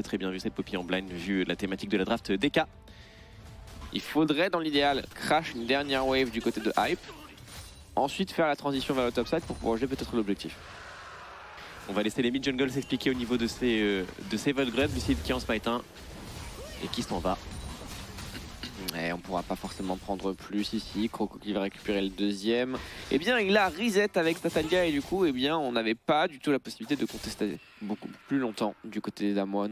très bien vu cette Poppy en blind, vu la thématique de la draft DK. Il faudrait dans l'idéal crash une dernière wave du côté de Hype. Ensuite faire la transition vers le topside pour prolonger peut-être l'objectif. On va laisser les mid-jungle s'expliquer au niveau de ces Volgrubs. Lucide qui en smite 1 et qui s'en va. Et on pourra pas forcément prendre plus ici. Croco qui va récupérer le deuxième. Eh bien il a reset avec Tatalia et du coup eh bien on n'avait pas du tout la possibilité de contester beaucoup plus longtemps du côté des Damwon.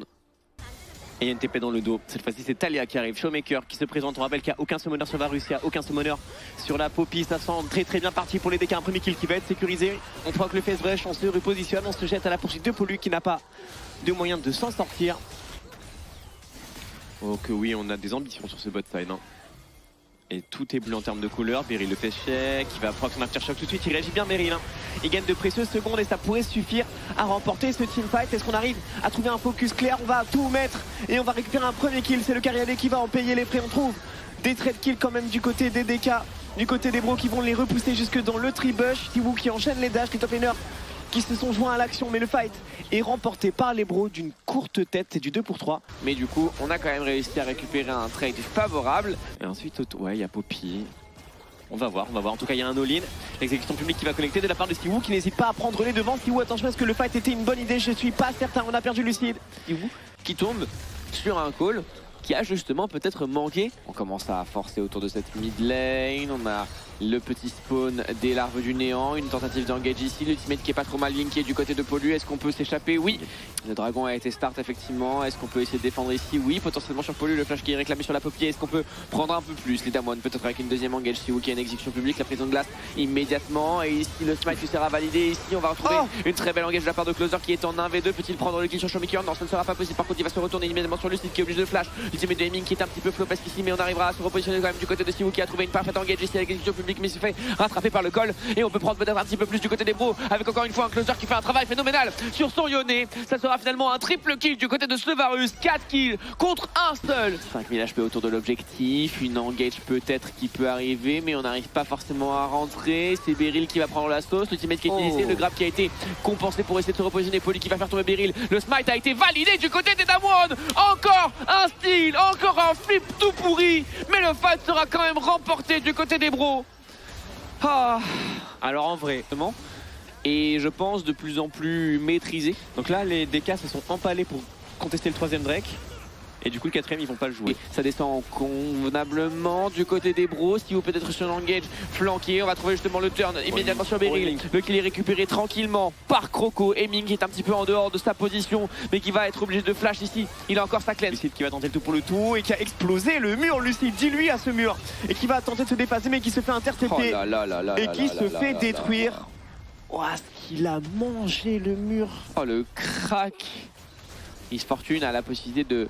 Et il y a une TP dans le dos. Cette fois-ci, c'est Talia qui arrive. Showmaker qui se présente. On rappelle qu'il n'y a aucun summoner sur Varus, il n'y a aucun summoner sur la Poppy. Ça semble très bien parti pour les DK. Un premier kill qui va être sécurisé. On provoque le face brush, on se repositionne, on se jette à la poursuite de Pollu qui n'a pas de moyen de s'en sortir. Oh que oui, on a des ambitions sur ce bot side. Hein. Et tout est bleu en termes de couleur. Beryl le fait check, il va prendre son aftershock tout de suite. Il réagit bien Beryl. Hein. Il gagne de précieuses secondes et ça pourrait suffire à remporter ce teamfight. Est-ce qu'on arrive à trouver un focus clair? On va tout mettre et on va récupérer un premier kill. C'est le Cariadé qui va en payer les frais. On trouve des trade kills quand même du côté des DK, du côté des bros qui vont les repousser jusque dans le tribush. Tiwoo qui enchaîne les dashs, les top laners qui se sont joints à l'action, mais le fight est remporté par les bros d'une courte tête, c'est du 2 pour 3. Mais du coup, on a quand même réussi à récupérer un trade favorable. Et ensuite, ouais, il y a Poppy. On va voir. En tout cas, il y a un all-in. L'exécution publique qui va connecter de la part de Tiwoo qui n'hésite pas à prendre les devants. Tiwoo, attention, est-ce que le fight était une bonne idée? Je suis pas certain, on a perdu Lucide. Tiwoo qui tombe sur un call qui a justement peut-être manqué. On commence à forcer autour de cette mid lane. On a le petit spawn des larves du néant. Une tentative d'engage ici. L'ultimate qui est pas trop mal linké du côté de Pollu. Est-ce qu'on peut s'échapper? Oui. Le dragon a été start effectivement. Est-ce qu'on peut essayer de défendre ici? Oui. Potentiellement sur Pollu. Le flash qui est réclamé sur la Poppy. Est-ce qu'on peut prendre un peu plus les Damwon? Peut-être avec une deuxième engage. Si qui a une exécution publique. La prison de glace immédiatement. Et ici le smite qui sera validé. Ici on va retrouver une très belle engage de la part de Closer qui est en 1v2. Peut-il prendre le kill sur Showmaker? Non, ça ne sera pas possible. Par contre il va se retourner immédiatement sur Lucide qui est obligé de flash. L'ultimate de aiming qui est un petit peu flopesque ici. Mais on arrivera à se repositionner quand même du côté de Tiwoo qui a trouvé une parfaite engage ici avec l'exécution publique. Mais se fait rattrapé par le col et on peut prendre peut-être un petit peu plus du côté des bros avec encore une fois un Closer qui fait un travail phénoménal sur son Yone. Ça sera finalement un triple kill du côté de Slevarus, 4 kills contre un seul. 5000 HP autour de l'objectif, une engage peut-être qui peut arriver mais on n'arrive pas forcément à rentrer. C'est Beryl qui va prendre la sauce, l'ultimate qui est utilisé, le grab qui a été compensé pour essayer de se repositionner, Pollu qui va faire tomber Beryl. Le smite a été validé du côté des Damwon. Encore un steal, encore un flip tout pourri, mais le fight sera quand même remporté du côté des bros. Ah. Alors en vrai, et je pense de plus en plus maîtrisé. Donc là les DK se sont empalés pour contester le troisième Drake. Et du coup le quatrième ils vont pas le jouer. Et ça descend convenablement du côté des bros. Si vous peut-être sur l'engage flanqué, on va trouver justement le turn immédiatement sur Beryl. Le kill est récupéré tranquillement par Croco. Aiming qui est un petit peu en dehors de sa position mais qui va être obligé de flash ici. Il a encore sa cleanse. Lucide qui va tenter le tout pour le tout et qui a explosé le mur. Lucide dit lui à ce mur et qui va tenter de se dépasser mais qui se fait intercepter et qui se fait détruire. Oh, ce qu'il a mangé le mur. Oh le crack. Miss Fortune a la possibilité de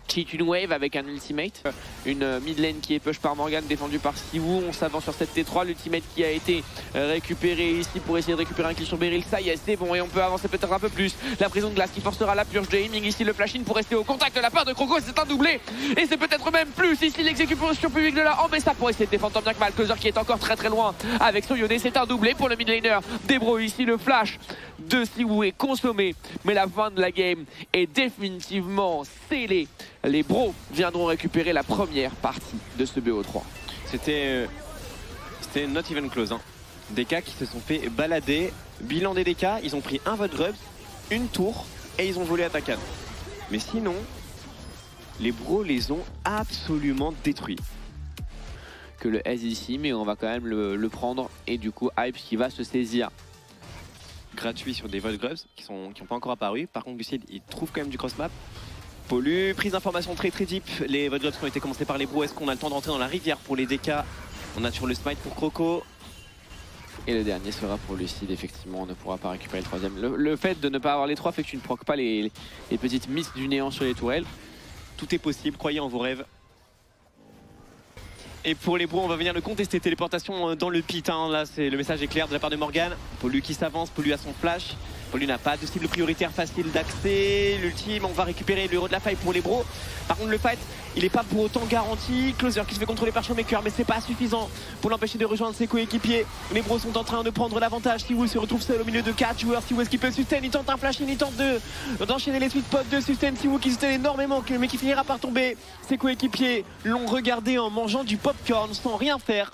cheat une wave avec un ultimate. Une mid lane qui est push par Morgan, défendue par Tiwoo. On s'avance sur cette T3. L'ultimate qui a été récupéré ici pour essayer de récupérer un kill sur Beryl. Ça y est, c'est bon et on peut avancer peut-être un peu plus. La prison de glace qui forcera la purge de aiming. Ici le flash-in pour rester au contact de la part de Croco. C'est un doublé. Et c'est peut-être même plus. Ici l'exécution publique de la Ambessa pour essayer de défendre tant bien que mal. Closer qui est encore très loin avec son Yone. C'est un doublé pour le mid laner des bros. Ici le flash de Tiwoo est consommé. Mais la fin de la game est définitivement scellée. Les bros viendront récupérer la première partie de ce BO3. C'était not even close. Hein. DK qui se sont fait balader. Bilan des DK, ils ont pris un vote grubs, une tour et ils ont volé à Takan. Mais sinon, les bros les ont absolument détruits. Que le S ici, mais on va quand même le prendre. Et du coup, Hype qui va se saisir. Gratuit sur des vote grubs qui n'ont pas encore apparu. Par contre, Lucide, il trouve quand même du cross-map. Pollu, prise d'information très deep. Les vote grubs qui ont été commencés par les bros. Est-ce qu'on a le temps de rentrer dans la rivière pour les DK? On a sur le smite pour Croco. Et le dernier sera pour Lucide, effectivement, on ne pourra pas récupérer le troisième. Le fait de ne pas avoir les trois fait que tu ne proques pas les petites mists du néant sur les tourelles. Tout est possible, croyez en vos rêves. Et pour les bros, on va venir le contester. Téléportation dans le pit. Hein. Là, le message est clair de la part de Morgan. Pollu qui s'avance, Pollu a son flash. Pollu n'a pas de cible prioritaire facile d'accès. L'ultime, on va récupérer l'euro de la faille pour les bros. Par contre, le fight, il n'est pas pour autant garanti. Closer qui se fait contrôler par Showmaker, mais c'est pas suffisant pour l'empêcher de rejoindre ses coéquipiers. Les bros sont en train de prendre l'avantage. Siwoo se retrouve seul au milieu de 4 joueurs. Siwoo est-ce qu'il peut sustain? Il tente un flash, il tente d'enchaîner les sweet spots de sustain. Siwoo qui sustain énormément, mais qui finira par tomber. Ses coéquipiers l'ont regardé en mangeant du popcorn sans rien faire.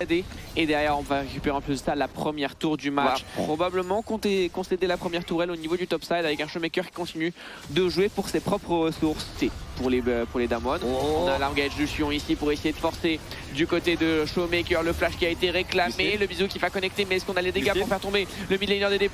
Et derrière, on va récupérer en plus de ça la première tour du match. Probablement concéder la première tourelle au niveau du topside avec un Showmaker qui continue de jouer pour ses propres ressources. Pour les Damwon. On a l'engage du Sion ici pour essayer de forcer du côté de Showmaker. Le flash qui a été réclamé, le bisou qui va connecter, mais est-ce qu'on a les dégâts pour faire tomber le mid laner des D+.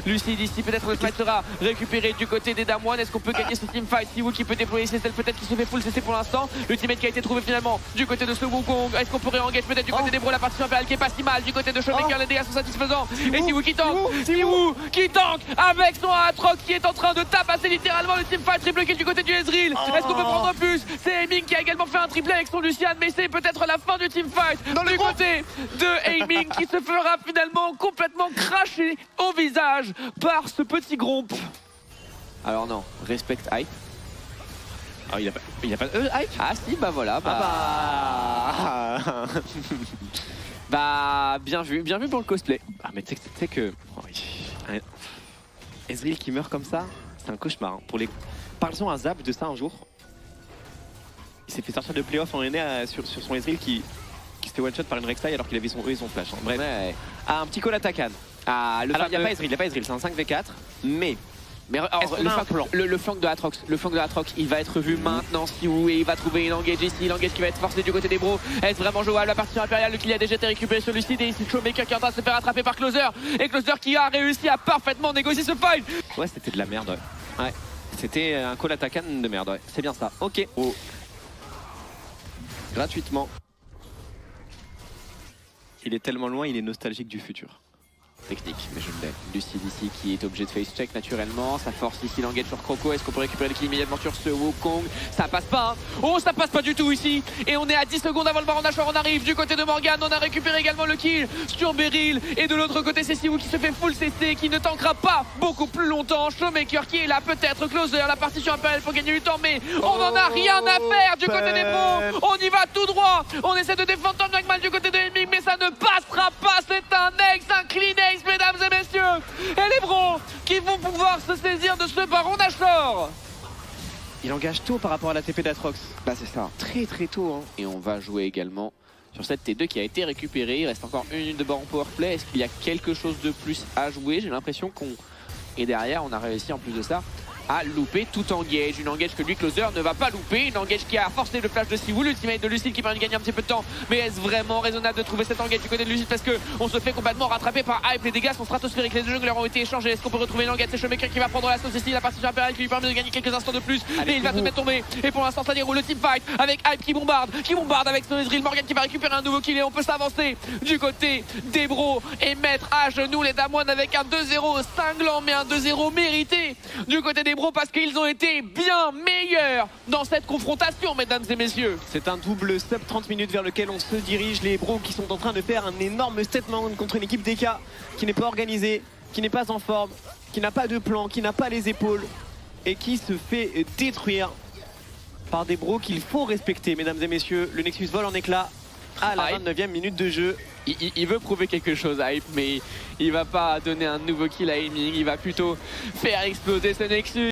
Lucide ici, peut-être le fight sera récupéré du côté des Damwon. Est-ce qu'on peut gagner ce teamfight? Siwoo qui peut déployer ses ailes, peut-être qui se fait full CC pour l'instant. Le teammate qui a été trouvé finalement du côté de ce Wukong. Est-ce qu'on pourrait engage peut-être du côté des bros? La partie impériale qui est pas si mal. Du côté de Showmaker, les dégâts sont satisfaisants. Et Siwoo qui tank, Siwoo qui tank avec son Aatrox qui est en train de tabasser littéralement le teamfight. Triple kill du côté du Ezreal. Est-ce qu'on peut prendre plus? C'est Aiming qui a également fait un triplé avec son Lucian, mais c'est peut-être la fin du teamfight du côté de Aiming qui se fera finalement complètement cracher au visage par ce petit groupe. Alors non, respect hype. Ah, il a pas hype. Ah si, bah voilà. Bah bien vu pour le cosplay. Ah mais tu sais que Ezreal qui meurt comme ça, c'est un cauchemar. Hein. Parlons à Zap de ça un jour. Il s'est fait sortir de playoff en aîné sur son Ezreal qui se fait one shot par une Rek'Sai alors qu'il avait son E et son flash. Hein. Bref, un petit call attaquant. Alors il n'y a pas Ezreal, c'est un 5v4, mais le flank de Aatrox, il va être vu maintenant, Siwoo, et il va trouver une engage ici, l'engage qui va être forcé du côté des bros. Est-ce vraiment jouable? La partie impériale, le kill a déjà été récupéré sur Lucide et ici Showmaker qui est en train de se faire attraper par Closer. Et Closer qui a réussi à parfaitement négocier ce fight. Ouais, c'était de la merde. Ouais. C'était un call attaquant de merde. Ouais. C'est bien ça. Ok. Gratuitement. Il est tellement loin, il est nostalgique du futur. Technique, mais je l'ai. Lucide ici qui est obligé de face check naturellement. Ça force ici l'engage sur Croco. Est-ce qu'on peut récupérer le kill immédiatement sur ce Wukong? Ça passe pas, hein. Oh, ça passe pas du tout ici. Et on est à 10 secondes avant le Baron Nashor. On arrive du côté de Morgan. On a récupéré également le kill sur Beryl. Et de l'autre côté, c'est Siwoo qui se fait full CC, qui ne tankera pas beaucoup plus longtemps. Showmaker qui est là, peut-être Closer. La partie sur Imperial pour gagner du temps, mais on n'en a rien à faire du côté des bros. On y va tout droit. On essaie de défendre tant bien que mal du côté de Aiming, mais ça ne passera pas. C'est un ace, un clean ace, mesdames et messieurs. Et les bros qui vont pouvoir se saisir de ce Baron Nashor. Il engage tôt par rapport à la TP d'Aatrox. Bah c'est ça. Très très tôt. Hein. Et on va jouer également sur cette T2 qui a été récupérée. Il reste encore 1 minute de Baron Powerplay. Est-ce qu'il y a quelque chose de plus à jouer? J'ai l'impression qu'on... Et derrière, on a réussi en plus de ça à louper tout engage. Une engage que lui, Closer, ne va pas louper. Une engage qui a forcé le flash de Siwoo, l'ultimate de Lucide qui permet de gagner un petit peu de temps. Mais est-ce vraiment raisonnable de trouver cette engage du côté de Lucide? Parce qu'on se fait complètement rattraper par Hype. Les dégâts sont stratosphériques. Les deux junglers ont été échangés. Est-ce qu'on peut retrouver une engage? C'est Showmaker qui va prendre la sauce ici. La partie sur Imperial qui lui permet de gagner quelques instants de plus. Et il va tout mettre tomber. Et pour l'instant, ça déroule le teamfight avec Hype qui bombarde avec son Ezreal. Morgan qui va récupérer un nouveau kill et on peut s'avancer du côté des bros et mettre à genoux les Damwon avec un 2-0 cinglant, mais un 2-0 mérité du côté des bros parce qu'ils ont été bien meilleurs dans cette confrontation, mesdames et messieurs. C'est un double sub 30 minutes vers lequel on se dirige. Les bros qui sont en train de faire un énorme statement contre une équipe DK qui n'est pas organisée, qui n'est pas en forme, qui n'a pas de plan, qui n'a pas les épaules et qui se fait détruire par des bros qu'il faut respecter, mesdames et messieurs. Le Nexus vole en éclats à la 29e minute de jeu. Il veut prouver quelque chose, Hype, mais il va pas donner un nouveau kill à Aiming. Il va plutôt faire exploser ce Nexus.